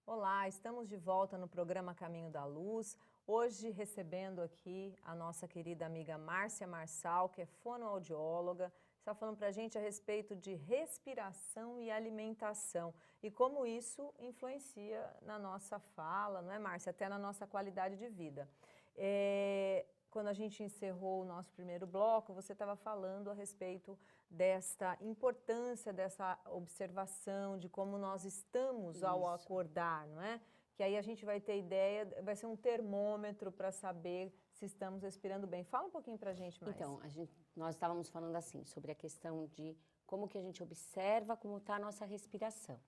Olá, estamos de volta no programa Caminho da Luz. Hoje recebendo aqui a nossa querida amiga Márcia Marçal, que é fonoaudióloga, está falando para a gente a respeito de respiração e alimentação e como isso influencia na nossa fala, não é, Márcia? Até na nossa qualidade de vida. Quando a gente encerrou o nosso primeiro bloco, você estava falando a respeito desta importância dessa observação de como nós estamos ao acordar, não é? Que aí a gente vai ter ideia, vai ser um termômetro para saber se estamos respirando bem. Fala um pouquinho para a gente mais. Então, nós estávamos falando assim, sobre a questão de como que a gente observa como está a nossa respiração,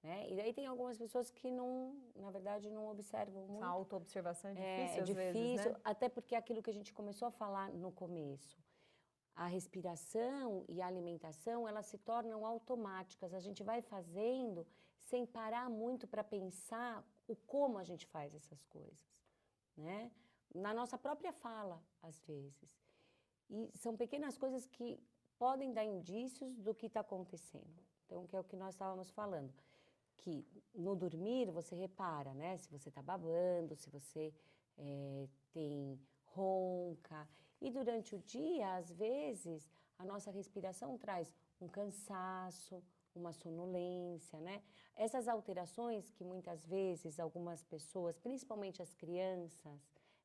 né? E daí tem algumas pessoas que não, na verdade, não observam muito. Essa autoobservação é difícil É às difícil, vezes, né? até porque é aquilo que a gente começou a falar no começo. A respiração e a alimentação, elas se tornam automáticas. A gente vai fazendo sem parar muito para pensar o como a gente faz essas coisas, né? Na nossa própria fala, às vezes. E são pequenas coisas que podem dar indícios do que está acontecendo. Então, que é o que nós estávamos falando. Que no dormir você repara, né? Se você está babando, se você tem ronca. E durante o dia, às vezes, a nossa respiração traz um cansaço, uma sonolência, né? Essas alterações que muitas vezes algumas pessoas, principalmente as crianças,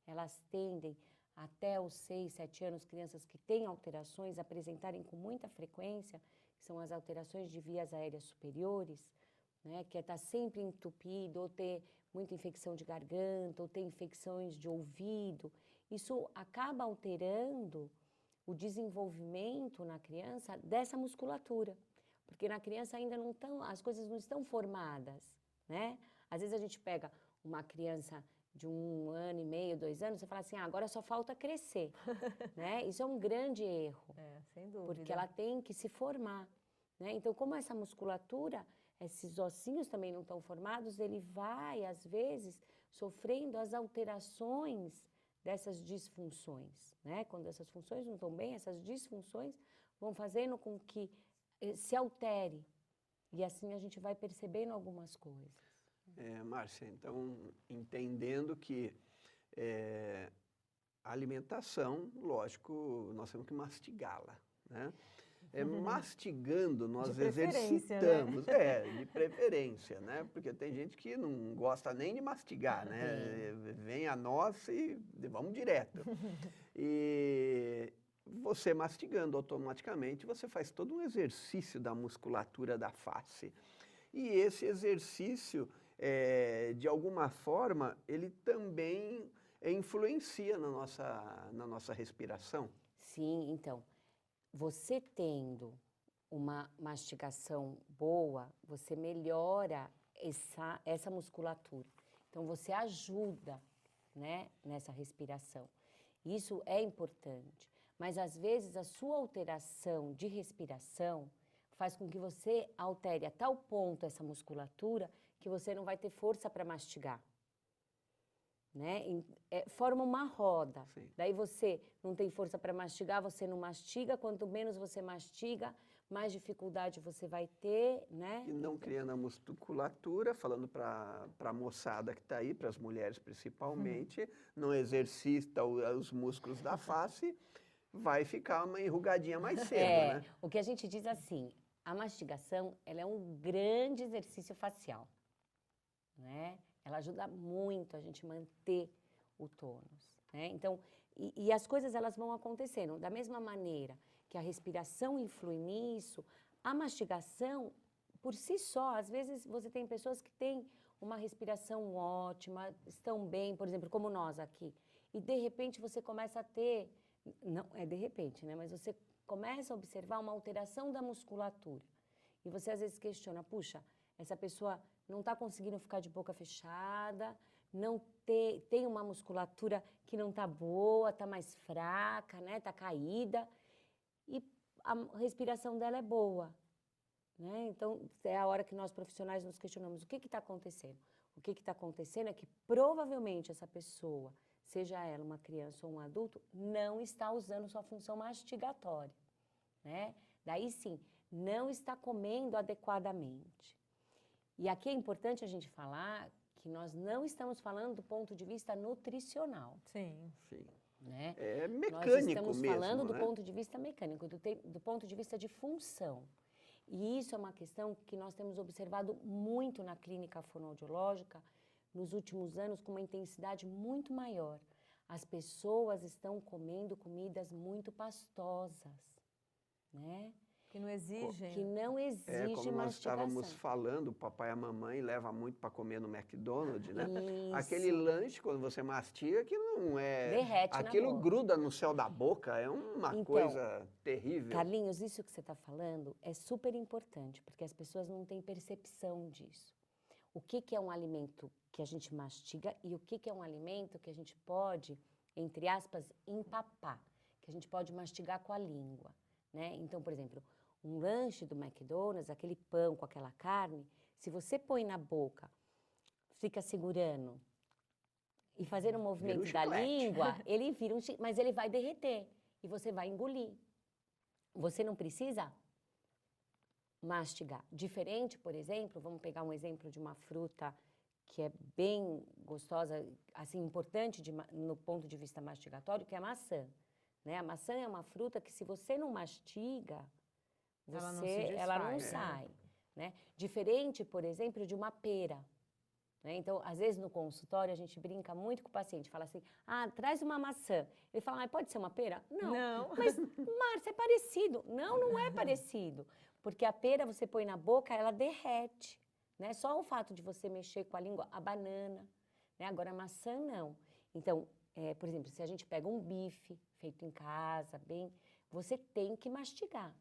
elas tendem até os 6, 7 anos, crianças que têm alterações, apresentarem com muita frequência, que são as alterações de vias aéreas superiores, né, que é estar sempre entupido, ou ter muita infecção de garganta, ou ter infecções de ouvido. Isso acaba alterando o desenvolvimento na criança dessa musculatura, porque na criança ainda não estão, as coisas não estão formadas, né? Às vezes a gente pega uma criança de 1 ano e meio, 2 anos, você fala assim, agora só falta crescer, né? Isso é um grande erro, Sem dúvida. porque ela tem que se formar, né? Então, como essa musculatura, esses ossinhos também não estão formados, ele vai, às vezes, sofrendo as alterações dessas disfunções, né? Quando essas funções não estão bem, essas disfunções vão fazendo com que se altere. E assim a gente vai percebendo algumas coisas. Márcia, então, entendendo que a alimentação, lógico, nós temos que mastigá-la, né? Mastigando, nós exercitamos, né? de preferência, né? Porque tem gente que não gosta nem de mastigar, né? Vem a nós e vamos direto. E você mastigando automaticamente, você faz todo um exercício da musculatura da face. E esse exercício, de alguma forma, ele também influencia na nossa respiração. Sim, então, você tendo uma mastigação boa, você melhora essa musculatura. Então, você ajuda, né, nessa respiração. Isso é importante. Mas, às vezes, a sua alteração de respiração faz com que você altere a tal ponto essa musculatura que você não vai ter força para mastigar. Né? Forma uma roda. Sim. Daí você não tem força para mastigar, você não mastiga. Quanto menos você mastiga, mais dificuldade você vai ter, né? E não criando a musculatura, falando para a moçada que está aí, para as mulheres principalmente, não exercita os músculos da face, vai ficar uma enrugadinha mais cedo, né? O que a gente diz assim, a mastigação, ela é um grande exercício facial, né? Ela ajuda muito a gente manter o tônus, né? Então, e as coisas elas vão acontecendo. Da mesma maneira que a respiração influi nisso, a mastigação, por si só, às vezes você tem pessoas que têm uma respiração ótima, estão bem, por exemplo, como nós aqui, e de repente você começa a ter, não é de repente, né? Mas você começa a observar uma alteração da musculatura. E você às vezes questiona, puxa, essa pessoa não está conseguindo ficar de boca fechada, não tem uma musculatura que não está boa, está mais fraca, né? Está caída, e a respiração dela é boa, né? Então, é a hora que nós profissionais nos questionamos, o que está acontecendo? O que está acontecendo é que provavelmente essa pessoa, seja ela uma criança ou um adulto, não está usando sua função mastigatória, né? Daí sim, não está comendo adequadamente. E aqui é importante a gente falar que nós não estamos falando do ponto de vista nutricional, Sim. Sim. né? É Nós mecânico estamos mesmo, falando do né? ponto de vista mecânico, do ponto de vista de função. E isso é uma questão que nós temos observado muito na clínica fonoaudiológica nos últimos anos com uma intensidade muito maior. As pessoas estão comendo comidas muito pastosas, né? Que não exigem. Que não exige Como nós estávamos mastigação. falando, o papai e a mamãe levam muito para comer no McDonald's, né? Isso. Aquele lanche, quando você mastiga, que não é... Derrete na Aquilo boca. gruda no céu da boca, é uma Então, coisa terrível. Carlinhos, isso que você está falando é super importante, porque as pessoas não têm percepção disso. O que é um alimento que a gente mastiga e o que é um alimento que a gente pode, entre aspas, empapar, que a gente pode mastigar com a língua, né? Então, por exemplo, um lanche do McDonald's, aquele pão com aquela carne, se você põe na boca, fica segurando e fazer um movimento da chiclete. língua, ele vira um chiclete, mas ele vai derreter e você vai engolir. Você não precisa mastigar. Diferente, por exemplo, vamos pegar um exemplo de uma fruta que é bem gostosa, assim, importante no ponto de vista mastigatório, que é a maçã, né? A maçã é uma fruta que se você não mastiga, ela não sai, né? Diferente, por exemplo, de uma pera, né? Então, às vezes no consultório a gente brinca muito com o paciente, fala assim, traz uma maçã. Ele fala, pode ser uma pera? Não. Mas, Márcia, é parecido. Não é parecido. Porque a pera você põe na boca, ela derrete, né? Só o fato de você mexer com a língua, a banana, né? Agora a maçã não. Então, por exemplo, se a gente pega um bife feito em casa, você tem que mastigar,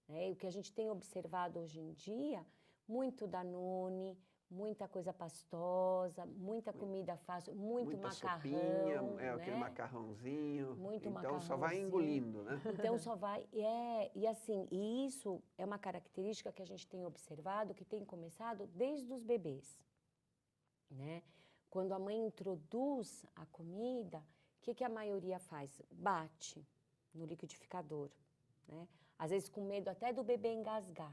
né? E o que a gente tem observado hoje em dia, muito Danone, muita coisa pastosa, muita comida fácil, muito muita macarrão, sopinha, né? aquele macarrãozinho. Muito então só vai macarrãozinho. engolindo, né? Então só vai, e assim, e isso é uma característica que a gente tem observado, que tem começado desde os bebês, né? Quando a mãe introduz a comida, o que a maioria faz? Bate no liquidificador, né? Às vezes com medo até do bebê engasgar.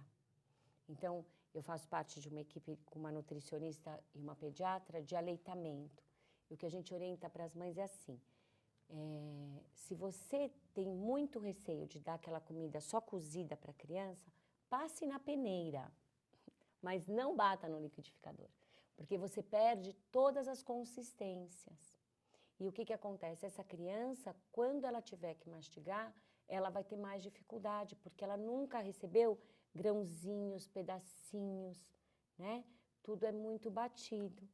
Então, eu faço parte de uma equipe com uma nutricionista e uma pediatra de aleitamento. E o que a gente orienta para as mães é assim, se você tem muito receio de dar aquela comida só cozida para a criança, passe na peneira, mas não bata no liquidificador, porque você perde todas as consistências. E o que acontece? Essa criança, quando ela tiver que mastigar, ela vai ter mais dificuldade, porque ela nunca recebeu grãozinhos, pedacinhos, né? Tudo é muito batido.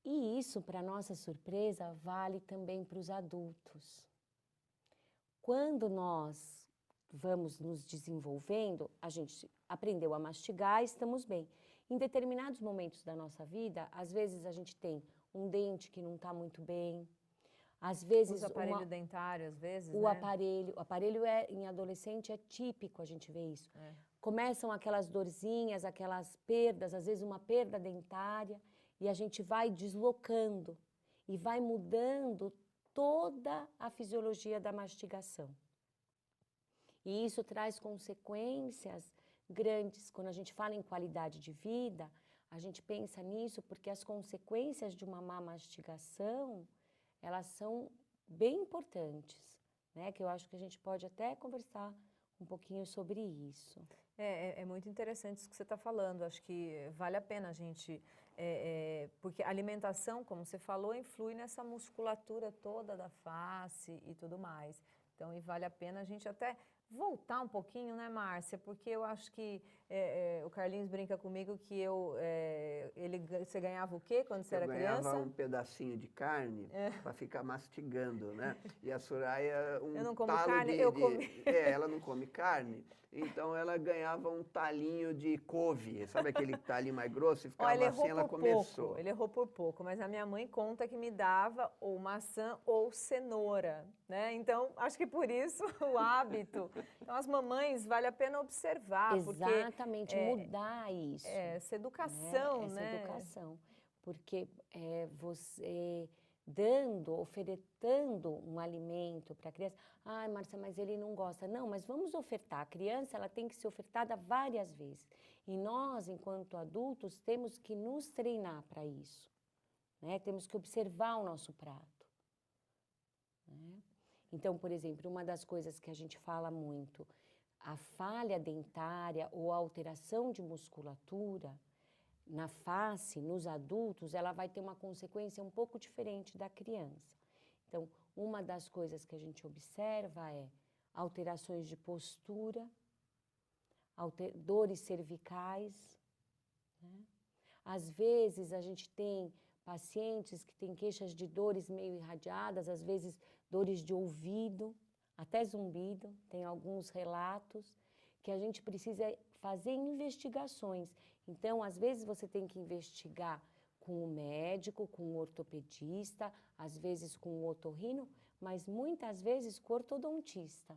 E isso, para nossa surpresa, vale também para os adultos. Quando nós vamos nos desenvolvendo, a gente aprendeu a mastigar, estamos bem. Em determinados momentos da nossa vida, às vezes a gente tem um dente que não está muito bem, às vezes... O aparelho dentário, às vezes, o aparelho em adolescente é típico a gente ver isso. Começam aquelas dorzinhas, aquelas perdas, às vezes uma perda dentária, e a gente vai deslocando e vai mudando toda a fisiologia da mastigação. E isso traz consequências grandes. Quando a gente fala em qualidade de vida, a gente pensa nisso porque as consequências de uma má mastigação, elas são bem importantes, né? Que eu acho que a gente pode até conversar um pouquinho sobre isso. É muito interessante isso que você está falando. Acho que vale a pena a gente... porque a alimentação, como você falou, influi nessa musculatura toda da face e tudo mais. Então, e vale a pena a gente até voltar um pouquinho, né, Márcia? Porque eu acho que o Carlinhos brinca comigo que você ganhava o quê quando você era criança? Eu ganhava um pedacinho de carne para ficar mastigando, né? E a Soraya eu não como talo carne, eu comi. ela não come carne, então ela ganhava um talinho de couve, sabe aquele talinho mais grosso? E ficava assim, ela começou. Ele errou por pouco, mas a minha mãe conta que me dava ou maçã ou cenoura, né? Então, acho que por isso o hábito. Então, as mamães, vale a pena observar. Exatamente, mudar isso. Essa educação, né? Essa educação. Porque você ofertando um alimento para a criança. Ai, Márcia, mas ele não gosta. Não, mas vamos ofertar. A criança, ela tem que ser ofertada várias vezes. E nós, enquanto adultos, temos que nos treinar para isso, né? Temos que observar o nosso prato, né? Então, por exemplo, uma das coisas que a gente fala muito, a falha dentária ou a alteração de musculatura na face, nos adultos, ela vai ter uma consequência um pouco diferente da criança. Então, uma das coisas que a gente observa é alterações de postura, dores cervicais, né? Às vezes, a gente tem pacientes que têm queixas de dores meio irradiadas, às vezes dores de ouvido, até zumbido, tem alguns relatos que a gente precisa fazer investigações. Então, às vezes você tem que investigar com o médico, com o ortopedista, às vezes com o otorrino, mas muitas vezes com o ortodontista.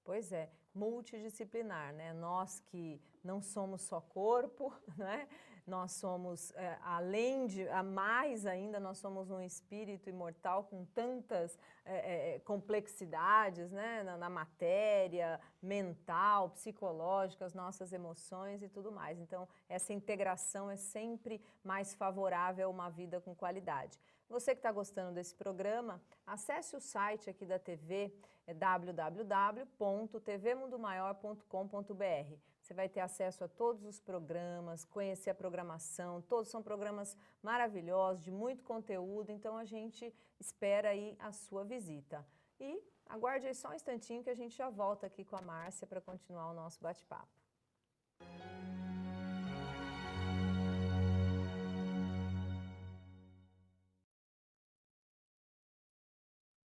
Pois é, multidisciplinar, né? Nós que não somos só corpo, né? Nós somos, além de, a mais ainda, nós somos um espírito imortal com tantas complexidades, né? Na matéria mental, psicológica, as nossas emoções e tudo mais. Então, essa integração é sempre mais favorável a uma vida com qualidade. Você que está gostando desse programa, acesse o site aqui da TV, www.tvmundomaior.com.br. Você vai ter acesso a todos os programas, conhecer a programação, todos são programas maravilhosos, de muito conteúdo, então a gente espera aí a sua visita. E aguarde aí só um instantinho que a gente já volta aqui com a Márcia para continuar o nosso bate-papo.